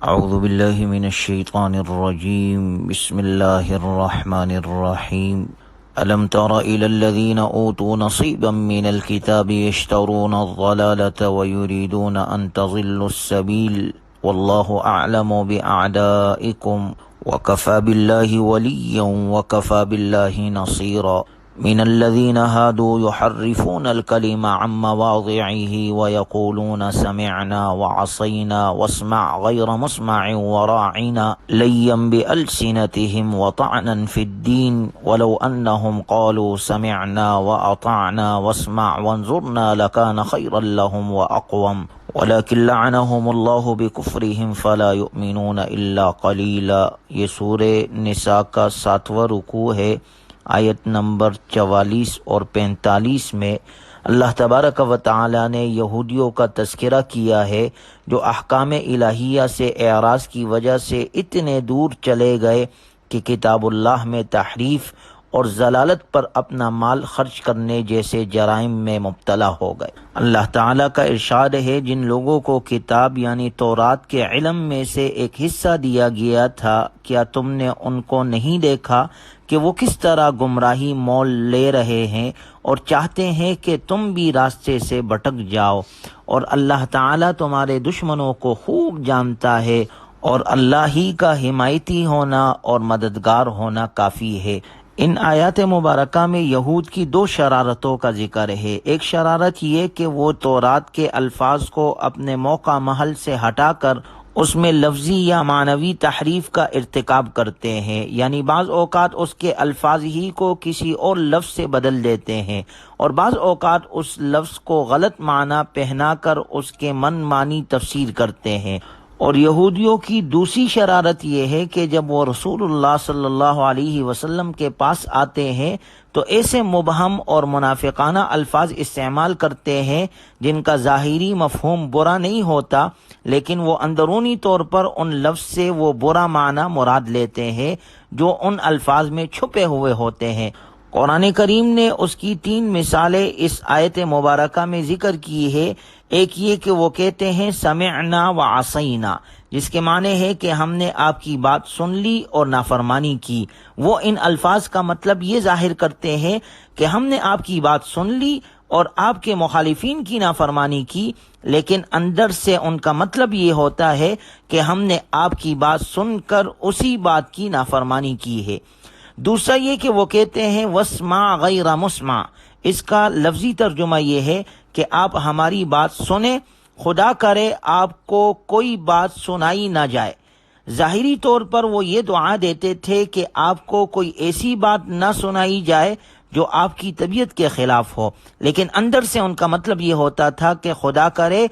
اعوذ باللہ من الشیطان الرجیم بسم اللہ الرحمن الرحیم الم تر الى الذین اوتوا نصیبا من الكتاب یشترون الضلالة ویریدون ان تضلوا السبیل واللہ اعلم باعدائکم وکفى باللہ ولیا وکفى باللہ نصیرا من الذين هادوا يحرفون الكلم عن مواضعه ويقولون سمعنا وعصينا واسمع غير مسمع وراعنا ليا بألسنتهم وطعنا في الدين ولو أنهم قالوا سمعنا وأطعنا واسمع وانظرنا لكان خيرا لهم وأقوم ولكن لعنهم الله بكفرهم فلا يؤمنون إلا قليلا۔ یہ سورہ نساء کا 7واں رکوع ہے۔ آیت نمبر 44 اور 45 میں اللہ تبارک و تعالی نے یہودیوں کا تذکرہ کیا ہے جو احکام الہیہ سے اعراض کی وجہ سے اتنے دور چلے گئے کہ کتاب اللہ میں تحریف اور ضلالت پر اپنا مال خرچ کرنے جیسے جرائم میں مبتلا ہو گئے۔ اللہ تعالیٰ کا ارشاد ہے، جن لوگوں کو کتاب یعنی تورات کے علم میں سے ایک حصہ دیا گیا تھا، کیا تم نے ان کو نہیں دیکھا کہ وہ کس طرح گمراہی مول لے رہے ہیں اور چاہتے ہیں کہ تم بھی راستے سے بھٹک جاؤ، اور اللہ تعالیٰ تمہارے دشمنوں کو خوب جانتا ہے، اور اللہ ہی کا حمایتی ہونا اور مددگار ہونا کافی ہے۔ ان آیات مبارکہ میں یہود کی 2 شرارتوں کا ذکر ہے۔ ایک شرارت یہ کہ وہ تورات کے الفاظ کو اپنے موقع محل سے ہٹا کر اس میں لفظی یا معنوی تحریف کا ارتکاب کرتے ہیں، یعنی بعض اوقات اس کے الفاظ ہی کو کسی اور لفظ سے بدل دیتے ہیں، اور بعض اوقات اس لفظ کو غلط معنی پہنا کر اس کے من مانی تفسیر کرتے ہیں۔ اور یہودیوں کی دوسری شرارت یہ ہے کہ جب وہ رسول اللہ صلی اللہ علیہ وسلم کے پاس آتے ہیں تو ایسے مبہم اور منافقانہ الفاظ استعمال کرتے ہیں جن کا ظاہری مفہوم برا نہیں ہوتا، لیکن وہ اندرونی طور پر ان لفظ سے وہ برا معنی مراد لیتے ہیں جو ان الفاظ میں چھپے ہوئے ہوتے ہیں۔ قرآن کریم نے اس کی 3 مثالیں اس آیت مبارکہ میں ذکر کی ہے۔ ایک یہ کہ وہ کہتے ہیں سمعنا وعصینا، جس کے معنی ہے کہ ہم نے آپ کی بات سن لی اور نافرمانی کی۔ وہ ان الفاظ کا مطلب یہ ظاہر کرتے ہیں کہ ہم نے آپ کی بات سن لی اور آپ کے مخالفین کی نافرمانی کی، لیکن اندر سے ان کا مطلب یہ ہوتا ہے کہ ہم نے آپ کی بات سن کر اسی بات کی نافرمانی کی ہے۔ دوسرا یہ کہ وہ کہتے ہیں واسمع غیر مسمع، اس کا لفظی ترجمہ یہ ہے کہ آپ ہماری بات سنیں، خدا کرے آپ کو کوئی بات سنائی نہ جائے۔ ظاہری طور پر وہ یہ دعا دیتے تھے کہ آپ کو کوئی ایسی بات نہ سنائی جائے جو آپ کی طبیعت کے خلاف ہو، لیکن اندر سے ان کا مطلب یہ ہوتا تھا کہ خدا کرے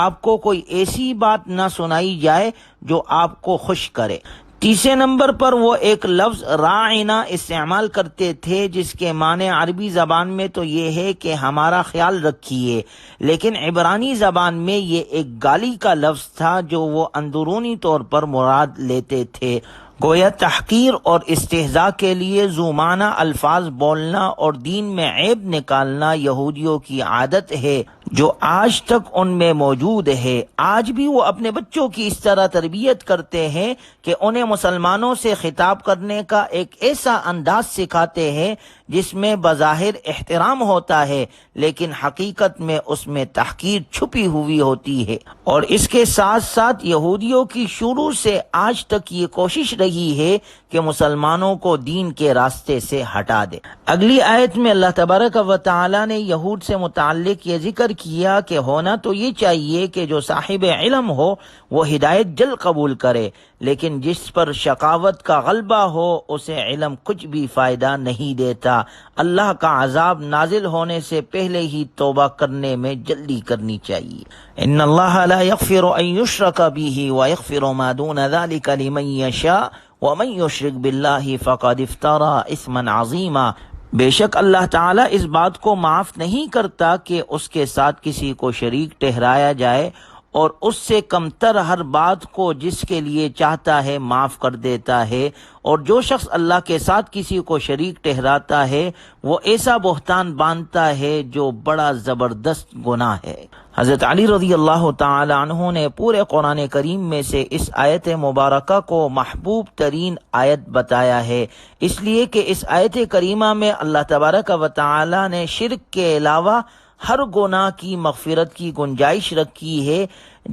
آپ کو کوئی ایسی بات نہ سنائی جائے جو آپ کو خوش کرے۔ تیسرے نمبر پر وہ ایک لفظ راعنا استعمال کرتے تھے جس کے معنی عربی زبان میں تو یہ ہے کہ ہمارا خیال رکھیے، لیکن عبرانی زبان میں یہ ایک گالی کا لفظ تھا جو وہ اندرونی طور پر مراد لیتے تھے۔ گویا تحقیر اور استہزاء کے لیے ذو معنی الفاظ بولنا اور دین میں عیب نکالنا یہودیوں کی عادت ہے جو آج تک ان میں موجود ہے۔ آج بھی وہ اپنے بچوں کی اس طرح تربیت کرتے ہیں کہ انہیں مسلمانوں سے خطاب کرنے کا ایک ایسا انداز سکھاتے ہیں جس میں بظاہر احترام ہوتا ہے لیکن حقیقت میں اس میں تحقیر چھپی ہوئی ہوتی ہے۔ اور اس کے ساتھ ساتھ یہودیوں کی شروع سے آج تک یہ کوشش رہی ہے کہ مسلمانوں کو دین کے راستے سے ہٹا دے۔ اگلی آیت میں اللہ تبارک و تعالی نے یہود سے متعلق یہ ذکر کیا کہ ہونا تو یہ چاہیے کہ جو صاحب علم ہو وہ ہدایت جلد قبول کرے، لیکن جس پر شقاوت کا غلبہ ہو اسے علم کچھ بھی فائدہ نہیں دیتا۔ اللہ کا عذاب نازل ہونے سے پہلے ہی توبہ کرنے میں جلدی کرنی چاہیے۔ ان اللہ لا یغفر ان یشرک بہ ویغفر ما دون ذلک لمن یشاء ومن یشرک باللہ فقد افترى اثما عظیما۔ بے شک اللہ تعالیٰ اس بات کو معاف نہیں کرتا کہ اس کے ساتھ کسی کو شریک ٹھہرایا جائے، اور اس سے کمتر ہر بات کو جس کے لیے چاہتا ہے معاف کر دیتا ہے، اور جو شخص اللہ کے ساتھ کسی کو شریک ٹھہراتا ہے وہ ایسا بہتان باندھتا ہے جو بڑا زبردست گناہ ہے۔ حضرت علی رضی اللہ تعالی عنہ نے پورے قرآن کریم میں سے اس آیت مبارکہ کو محبوب ترین آیت بتایا ہے، اس لیے کہ اس آیت کریمہ میں اللہ تبارک و تعالی نے شرک کے علاوہ ہر گناہ کی مغفرت کی گنجائش رکھی ہے۔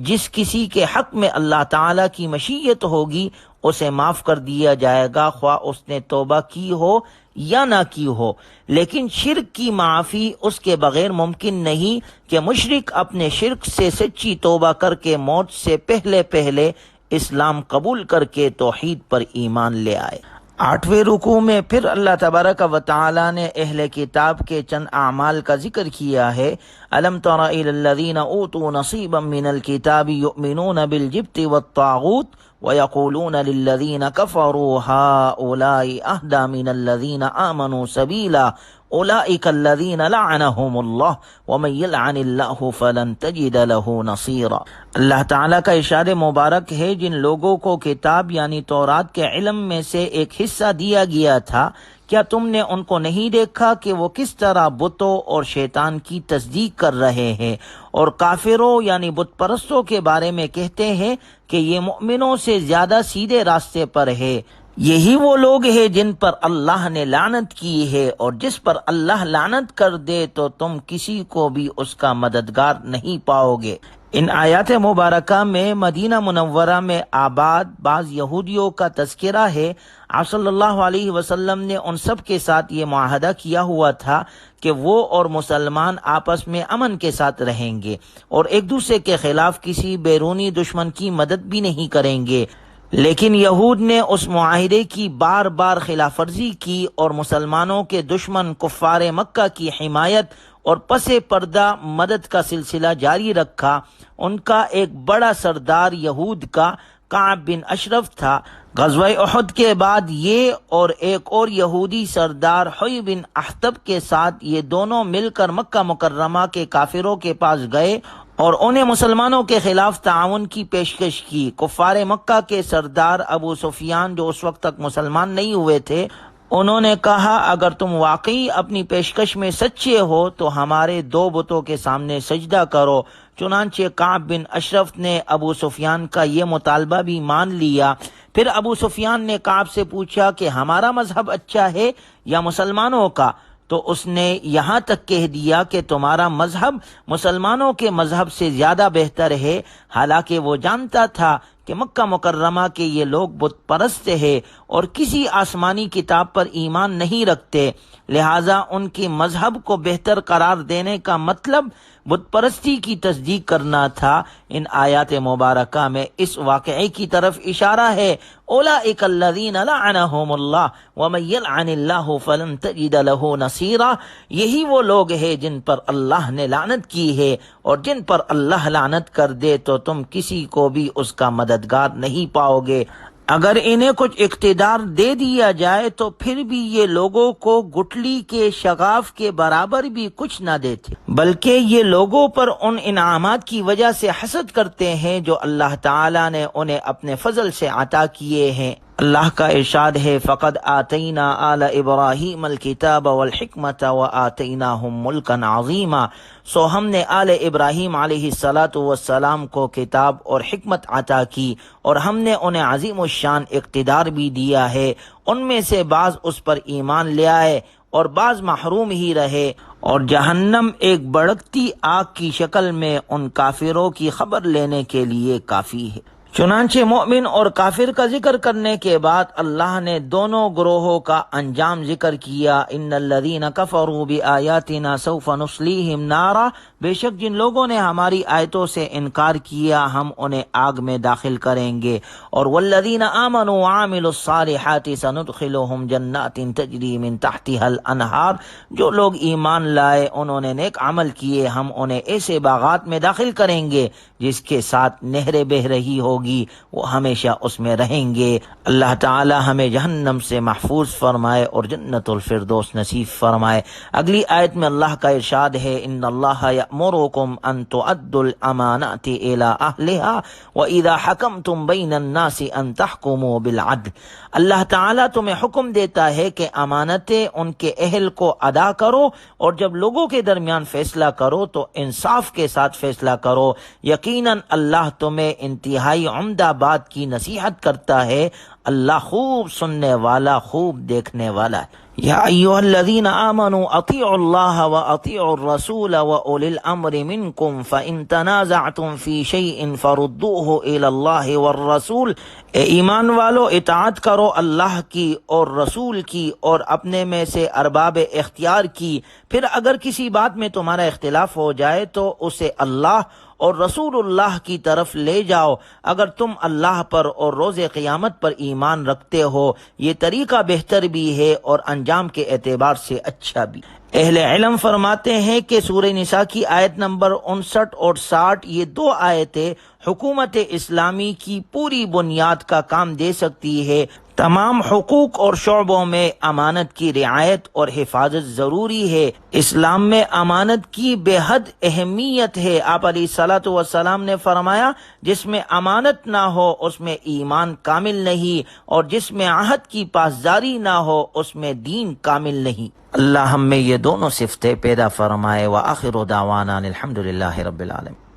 جس کسی کے حق میں اللہ تعالی کی مشیت ہوگی اسے معاف کر دیا جائے گا، خواہ اس نے توبہ کی ہو یا نہ کی ہو، لیکن شرک کی معافی اس کے بغیر ممکن نہیں کہ مشرک اپنے شرک سے سچی توبہ کر کے موت سے پہلے اسلام قبول کر کے توحید پر ایمان لے آئے۔ 8ویں رکوع میں پھر اللہ تبارک و تعالی نے اہل کتاب کے چند اعمال کا ذکر کیا ہے۔ الم تر الی الذین اوتوا نصیبا من الکتاب یؤمنون بالجبت والطاغوت وَيَقُولُونَ لِلَّذِينَ كَفَرُوا هَؤُلَاءِ أَهْدَىٰ مِنَ الَّذِينَ آمَنُوا سَبِيلًا أُولَٰئِكَ الَّذِينَ لَعَنَهُمُ اللَّهُ وَمَن يَلْعَنِ اللَّهُ فَلَن تَجِدَ لَهُ نَصِيرًا۔ اللہ تعالیٰ کا ارشاد مبارک ہے، جن لوگوں کو کتاب یعنی تورات کے علم میں سے ایک حصہ دیا گیا تھا، کیا تم نے ان کو نہیں دیکھا کہ وہ کس طرح بتوں اور شیطان کی تصدیق کر رہے ہیں، اور کافروں یعنی بت پرستوں کے بارے میں کہتے ہیں کہ یہ مؤمنوں سے زیادہ سیدھے راستے پر ہے۔ یہی وہ لوگ ہیں جن پر اللہ نے لعنت کی ہے، اور جس پر اللہ لعنت کر دے تو تم کسی کو بھی اس کا مددگار نہیں پاؤ گے۔ ان آیات مبارکہ میں مدینہ منورہ میں آباد بعض یہودیوں کا تذکرہ ہے۔ آپ صلی اللہ علیہ وسلم نے ان سب کے ساتھ یہ معاہدہ کیا ہوا تھا کہ وہ اور مسلمان آپس میں امن کے ساتھ رہیں گے اور ایک دوسرے کے خلاف کسی بیرونی دشمن کی مدد بھی نہیں کریں گے، لیکن یہود نے اس معاہدے کی بار بار خلاف ورزی کی اور مسلمانوں کے دشمن کفار مکہ کی حمایت اور پس پردہ مدد کا سلسلہ جاری رکھا۔ ان کا ایک بڑا سردار یہود کا کعب بن اشرف تھا۔ غزوہ احد کے بعد یہ اور ایک اور یہودی سردار حوی بن اخطب کے ساتھ یہ دونوں مل کر مکہ مکرمہ کے کافروں کے پاس گئے اور انہیں مسلمانوں کے خلاف تعاون کی پیشکش کی۔ کفار مکہ کے سردار ابو سفیان جو اس وقت تک مسلمان نہیں ہوئے تھے، انہوں نے کہا اگر تم واقعی اپنی پیشکش میں سچے ہو تو ہمارے 2 بتوں کے سامنے سجدہ کرو۔ چنانچہ کعب بن اشرف نے ابو سفیان کا یہ مطالبہ بھی مان لیا۔ پھر ابو سفیان نے کعب سے پوچھا کہ ہمارا مذہب اچھا ہے یا مسلمانوں کا؟ تو اس نے یہاں تک کہہ دیا کہ تمہارا مذہب مسلمانوں کے مذہب سے زیادہ بہتر ہے، حالانکہ وہ جانتا تھا کہ مکہ مکرمہ کے یہ لوگ بت پرست ہیں اور کسی آسمانی کتاب پر ایمان نہیں رکھتے، لہٰذا ان کے مذہب کو بہتر قرار دینے کا مطلب بت پرستی کی تصدیق کرنا تھا۔ ان آیات مبارکہ میں اس واقعے کی طرف اشارہ ہے، اولئک الذین لعنہم اللہ ومن یلعن اللہ فلن تجد لہ نصیرا۔ یہی وہ لوگ ہیں جن پر اللہ نے لعنت کی ہے، اور جن پر اللہ لعنت کر دے تو تم کسی کو بھی اس کا مددگار نہیں پاؤ گے۔ اگر انہیں کچھ اقتدار دے دیا جائے تو پھر بھی یہ لوگوں کو گٹلی کے شغاف کے برابر بھی کچھ نہ دیتے، بلکہ یہ لوگوں پر ان انعامات کی وجہ سے حسد کرتے ہیں جو اللہ تعالیٰ نے انہیں اپنے فضل سے عطا کیے ہیں۔ اللہ کا ارشاد ہے، فَقَدْ آتَيْنَا آلَ إِبْرَاهِيمَ الْكِتَابَ وَالْحِكْمَةَ وَآتَيْنَاهُمْ مُلْكًا عَظِيمًا۔ سو ہم نے آل ابراہیم علیہ السلام کو کتاب اور حکمت عطا کی، اور ہم نے انہیں عظیم الشان اقتدار بھی دیا ہے۔ ان میں سے بعض اس پر ایمان لے آئے اور بعض محروم ہی رہے، اور جہنم ایک بھڑکتی آگ کی شکل میں ان کافروں کی خبر لینے کے لیے کافی ہے۔ چنانچہ مومن اور کافر کا ذکر کرنے کے بعد اللہ نے دونوں گروہوں کا انجام ذکر کیا۔ ان الذین کفروا بآیاتنا سوف نصلیہم نارا، بے شک جن لوگوں نے ہماری آیتوں سے انکار کیا ہم انہیں آگ میں داخل کریں گے، اور والذین آمنوا وعملوا الصالحات سندخلہم جنات تجری من تحتها الانہار، جو لوگ ایمان لائے انہوں نے نیک عمل کیے ہم انہیں ایسے باغات میں داخل کریں گے جس کے ساتھ نہریں بہہ رہی ہوگی۔ ہوگی وہ ہمیشہ اس میں رہیں گے۔ اللہ تعالی ہمیں جہنم سے محفوظ فرمائے اور جنت الفردوس نصیب فرمائے۔ اگلی آیت میں اللہ کا ارشاد ہے ان اللہ یأمرکم ان تؤدوا الامانات الی اہلھا واذا حکمتم بین الناس ان تحکموا بالعدل۔ اللہ تعالیٰ تمہیں حکم دیتا ہے کہ امانتیں ان کے اہل کو ادا کرو اور جب لوگوں کے درمیان فیصلہ کرو تو انصاف کے ساتھ فیصلہ کرو، یقیناً اللہ تمہیں انتہائی عمدہ بات کی نصیحت کرتا ہے، اللہ خوب سننے والا خوب دیکھنے والا ہے۔ یا ایھا الذین آمنوا اطیعوا اللہ واطیعوا الرسول واولی الامر منکم فان تنازعتم فی شیء فردوہ الی اللہ والرسول۔ اے ایمان والو اطاعت کرو اللہ کی اور رسول کی اور اپنے میں سے ارباب اختیار کی، پھر اگر کسی بات میں تمہارا اختلاف ہو جائے تو اسے اللہ اور رسول اللہ کی طرف لے جاؤ اگر تم اللہ پر اور روز قیامت پر ایمان رکھتے ہو، یہ طریقہ بہتر بھی ہے اور انجام کے اعتبار سے اچھا بھی۔ اہل علم فرماتے ہیں کہ سورہ نساء کی آیت نمبر 59 اور 60 یہ دو آیتیں حکومت اسلامی کی پوری بنیاد کا کام دے سکتی ہے۔ تمام حقوق اور شعبوں میں امانت کی رعایت اور حفاظت ضروری ہے۔ اسلام میں امانت کی بے حد اہمیت ہے۔ آپ علیہ الصلوۃ والسلام نے فرمایا جس میں امانت نہ ہو اس میں ایمان کامل نہیں، اور جس میں عہد کی پاسداری نہ ہو اس میں دین کامل نہیں۔ اللہ ہم میں یہ دونوں صفتیں پیدا فرمائے۔ وآخر دعوانا الحمد للہ رب العالمین۔